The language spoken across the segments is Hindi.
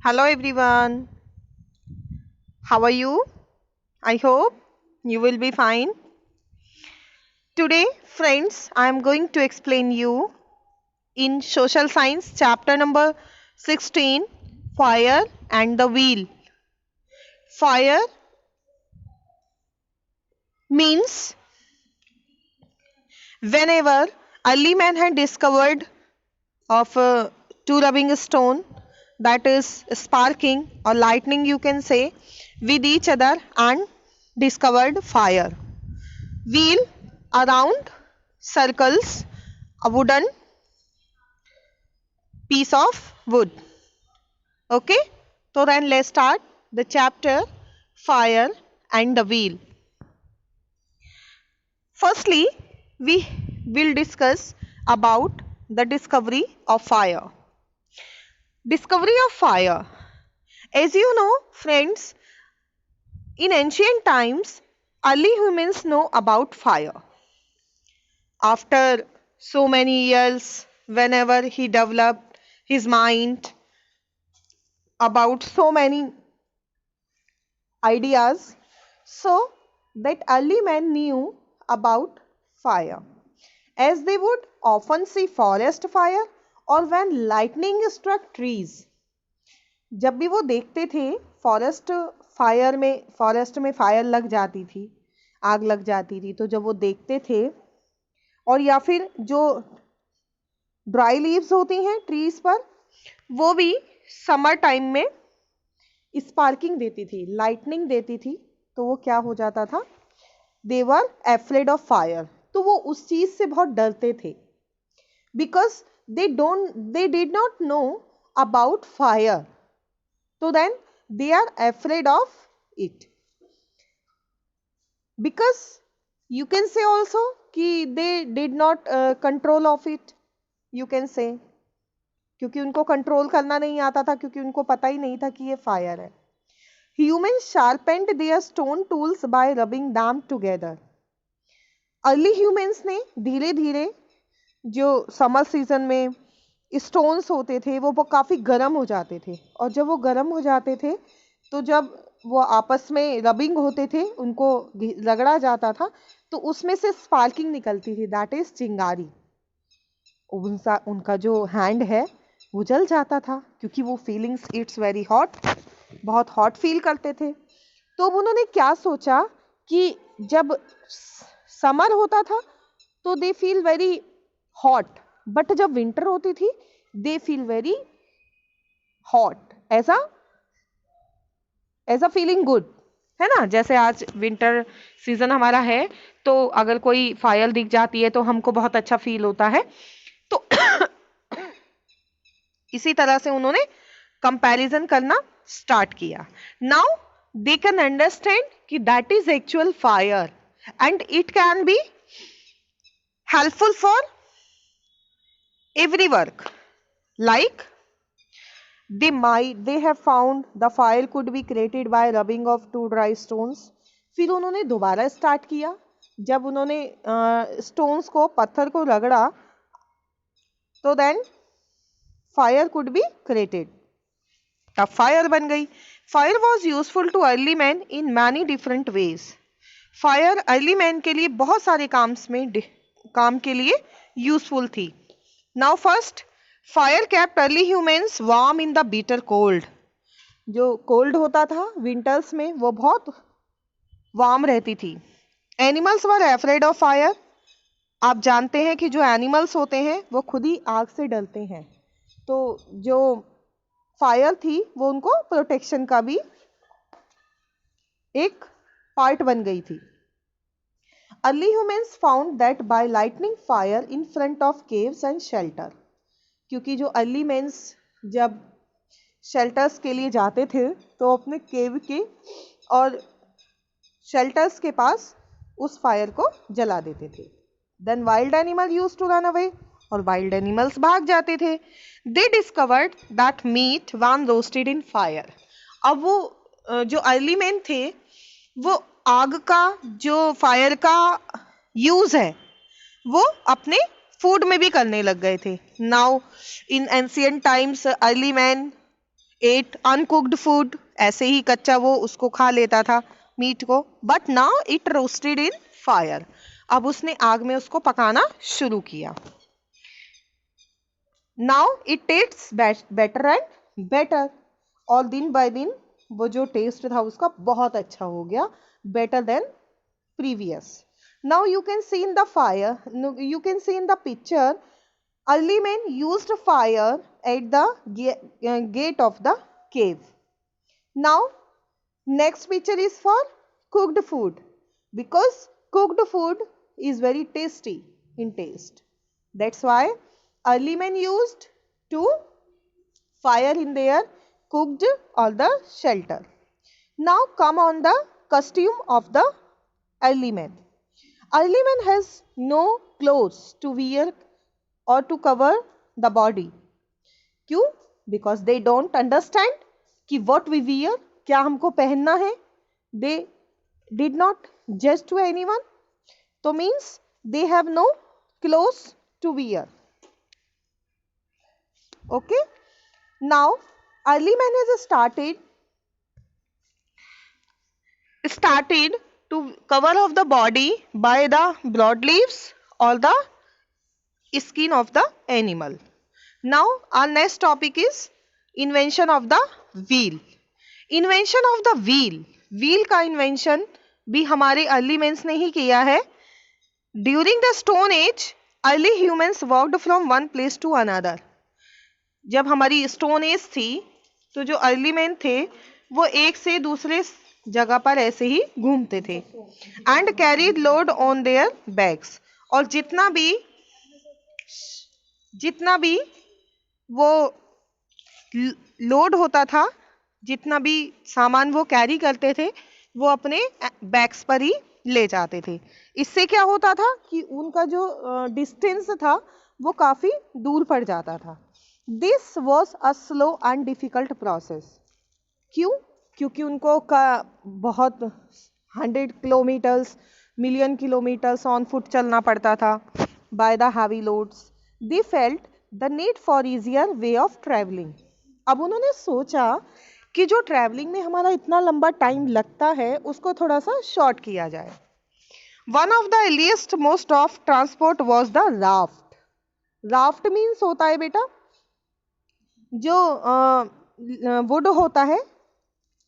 Hello everyone. How are you? I hope you will be fine. Today, friends, I am going to explain you in social science chapter number 16, fire and the wheel. Fire means whenever early man had discovered of two rubbing stone, that is sparking or lightning you can say, with each other and discovered fire. Wheel around circles a wooden piece of wood. Okay, so then let's start the chapter fire and the wheel. Firstly, we will discuss about the discovery of fire. Discovery of fire. As you know, friends, in ancient times, early humans know about fire. After so many years, whenever he developed his mind about so many ideas, so that early man knew about fire, as they would often see forest fire or when lightning struck trees. जब भी वो देखते थे फॉरेस्ट में फायर लग जाती थी, आग लग जाती थी, तो जब वो देखते थे, और या फिर जो ड्राई लीव्स होती हैं ट्रीज पर, वो भी समर टाइम में स्पार्किंग देती थी, लाइटनिंग देती थी, तो वो क्या हो जाता था, दे वर एफ्रेड ऑफ फायर, तो वो उस चीज से बहुत डरते थे, because they did not know about fire, तो then they are afraid of it, because you can say also कि they did not control of it, you can say, क्योंकि उनको कंट्रोल करना नहीं आता था, क्योंकि उनको पता ही नहीं था कि ये फायर है. Humans sharpened their stone tools by rubbing them together. Early humans ने धीरे धीरे जो समर सीजन में स्टोन्स होते थे वो काफ़ी गर्म हो जाते थे, और जब वो गर्म हो जाते थे तो जब वो आपस में रबिंग होते थे, उनको रगड़ा जाता था, तो उसमें से स्पार्किंग निकलती थी, दैट इज चिंगारी. उनका जो हैंड है वो जल जाता था, क्योंकि वो फीलिंग्स इट्स वेरी हॉट, बहुत हॉट फील करते थे. तो उन्होंने क्या सोचा कि जब समर होता था तो they feel very hot, but जब विंटर होती थी they feel very hot, as a feeling good, है ना. जैसे आज विंटर सीजन हमारा है, तो अगर कोई फायर दिख जाती है तो हमको बहुत अच्छा फील होता है. तो इसी तरह से उन्होंने कंपैरिजन करना स्टार्ट किया. नाउ दे कैन अंडरस्टैंड कि that is actual fire and it can be helpful for every work, like they have found the fire could be created by rubbing of two dry stones. फिर उन्होंने दोबारा स्टार्ट किया, जब उन्होंने स्टोन्स को, पत्थर को रगड़ा, तो then fire could be created, तब फायर बन गई. Fire was useful to early man in many different ways. Fire early man के लिए बहुत सारे काम के लिए यूजफुल थी. Now first, fire kept early humans warm in the bitter cold. जो कोल्ड होता था विंटर्स में, वो बहुत वार्म रहती थी. Animals were afraid of fire. आप जानते हैं कि जो एनिमल्स होते हैं वो खुद ही आग से डरते हैं, तो जो फायर थी वो उनको प्रोटेक्शन का भी एक पार्ट बन गई थी. Early humans found that by lighting fire in front of caves and shelter, क्योंकि जो अर्ली मैंस जब शेल्टर्स के लिए जाते थे तो अपने केव के और शेल्टर्स के पास उस फायर को जला देते थे. Then wild animal use to run away, और वाइल्ड एनिमल्स भाग जाते थे. They discovered that meat when roasted in fire. अब वो जो अर्ली मैन थे वो आग का, जो फायर का यूज है, वो अपने फूड में भी करने लग गए थे. Now in ancient times early man eight uncooked food, ऐसे ही कच्चा वो उसको खा लेता था मीट को, but now it roasted in fire, अब उसने आग में उसको पकाना शुरू किया। Now it tests better and better, और दिन बाय दिन वो जो टेस्ट था उसका बहुत अच्छा हो गया, better than previous. Now you can see in the fire, you can see in the picture, early men used fire at the gate of the cave. Now next picture is for cooked food, because cooked food is very tasty in taste. That's why early men used to fire in their cooked or the shelter. Now come on the costume of the early man. Early man has no clothes to wear or to cover the body. क्यों? Because they don't understand कि what we wear, क्या हमको पहनना है. They did not judge to anyone. तो means they have no clothes to wear. Okay. Now early man has started to cover of the body by the broadleaves or the skin of the animal. Now our next topic is invention of the wheel. Invention of the wheel. Wheel का invention भी हमारे early men ने ही किया है. During the Stone Age, early humans walked from one place to another. जब हमारी स्टोन एज थी तो जो अर्ली मैन थे वो एक से दूसरे जगह पर ऐसे ही घूमते थे. And carried load on their bags, और जितना भी वो लोड होता था, जितना भी सामान वो कैरी करते थे वो अपने बैग्स पर ही ले जाते थे. इससे क्या होता था कि उनका जो डिस्टेंस था वो काफ़ी दूर पड़ जाता था. This was a slow and difficult process. क्यों? क्योंकि उनको का बहुत 100 kilometres, million kilometres on foot चलना पड़ता था by the heavy loads. They felt the need for easier way of travelling. अब उन्होंने सोचा कि जो ट्रैवलिंग में हमारा इतना लंबा टाइम लगता है उसको थोड़ा सा शॉर्ट किया जाए. One of the earliest most of transport was the raft. Raft means होता है बेटा जो वुड होता है,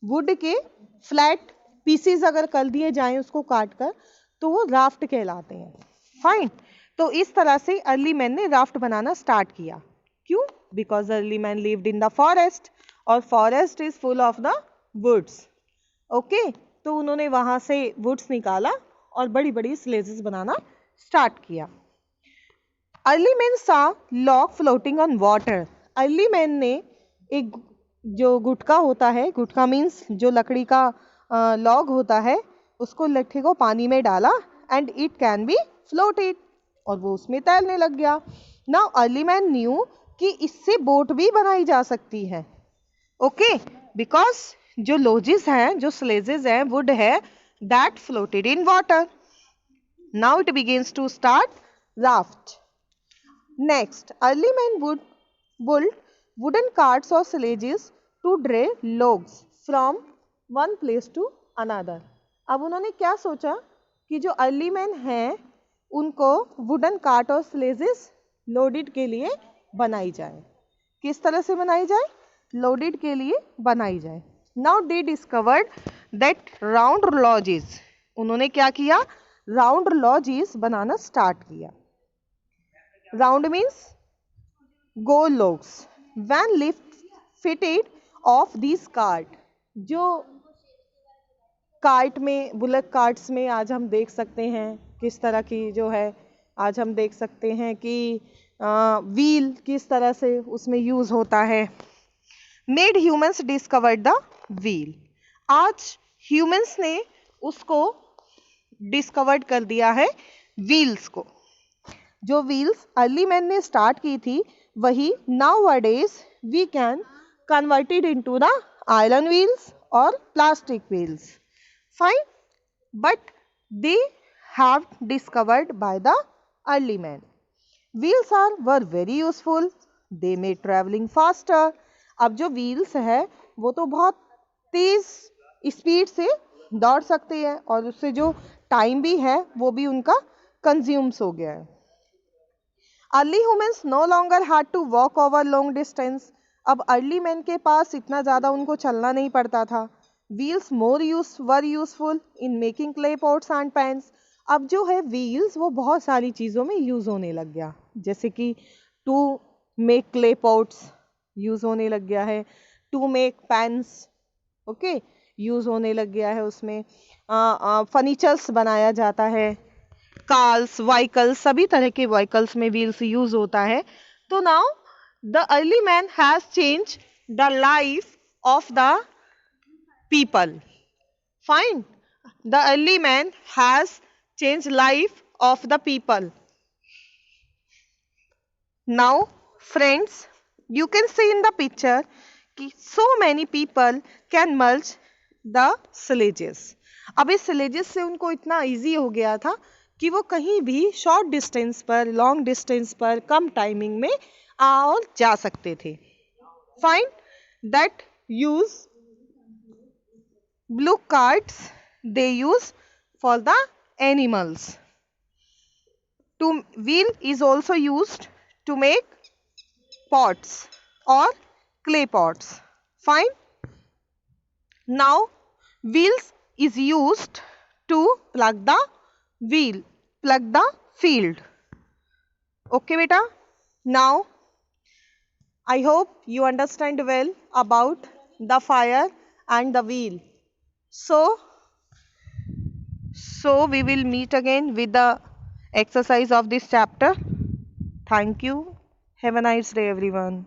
वुड के फ्लैट पीसीज अगर कर दिए जाएं उसको काट कर तो वो राफ्ट कहलाते हैं. फाइन. तो इस तरह से अर्ली मैन ने राफ्ट बनाना स्टार्ट किया. क्यों? Because early man lived in the forest, और forest is full of the woods. Okay. तो उन्होंने वहां से वुड्स निकाला और बड़ी बड़ी स्लेजेस बनाना स्टार्ट किया. Early man saw log floating on water. Early man ने एक जो गुटका होता है, गुटका मीन्स जो लकड़ी का लॉग होता है, उसको लट्ठे को पानी में डाला and it can be floated, और वो उसमें तैरने लग गया. नाउ अर्ली मैन न्यू कि इससे बोट भी बनाई जा सकती है. ओके. बिकॉज जो लोजेस हैं, जो स्लेजेस हैं, वुड है, that floated in water. Now it begins to start raft. Next, early man would built wooden carts or sledges to draw logs from one place to another. अब उन्होंने क्या सोचा कि जो अर्ली मैन हैं उनको वुडन कार्ट और स्लेजेस लोडेड के लिए बनाई जाए. किस तरह से बनाई जाए? लोडेड के लिए बनाई जाए. Now they discovered that round logs. उन्होंने क्या किया? राउंड लॉजेस बनाना स्टार्ट किया. राउंड मीन्स गोल logs. When lift fitted of this cart. जो कार्ट में, बुलक कार्ट्स में आज हम देख सकते हैं किस तरह की जो है, आज हम देख सकते हैं कि व्हील किस तरह से उसमें यूज होता है. Made humans discovered the wheel. आज ह्यूमंस ने उसको डिस्कवर्ड कर दिया है व्हील्स को. जो व्हील्स अर्ली मैन ने स्टार्ट की थी वही nowadays we can converted into the iron wheels or plastic wheels. Fine. But they have discovered by the early man. Wheels were very useful. They made traveling faster अब जो व्हील्स है वो तो बहुत तेज स्पीड से दौड़ सकते हैं और उससे जो टाइम भी है वो भी उनका कंज्यूम्स हो गया है। Early humans no longer had to walk over long distance. अब अर्ली मैन के पास इतना ज़्यादा उनको चलना नहीं पड़ता था। Wheels were useful in making clay pots and pans. अब जो है व्हील्स वो बहुत सारी चीज़ों में यूज़ होने लग गया, जैसे कि to make clay pots use होने लग गया है, to make pans okay use होने लग गया है, उसमें फर्नीचर्स बनाया जाता है, कार्स व्हीकल्स सभी तरह के व्हीकल्स में व्हील्स यूज होता है। तो now the early man has change the life of the people. Fine, the early man has change life of the people. Now friends, you can see in the picture कि so many people can merge the sledges। अब इस sledges से उनको इतना easy हो गया था कि वो कहीं भी शॉर्ट डिस्टेंस पर, लॉन्ग डिस्टेंस पर, कम टाइमिंग में आ और जा सकते थे। Fine, that use blue cards they use for the animals. Two wheel is also used to make pots or clay pots. Fine. Now wheels is used to plug the field. Okay beta. Now I hope you understand well about the fire and the wheel. So we will meet again with the exercise of this chapter. Thank you. Have a nice day everyone.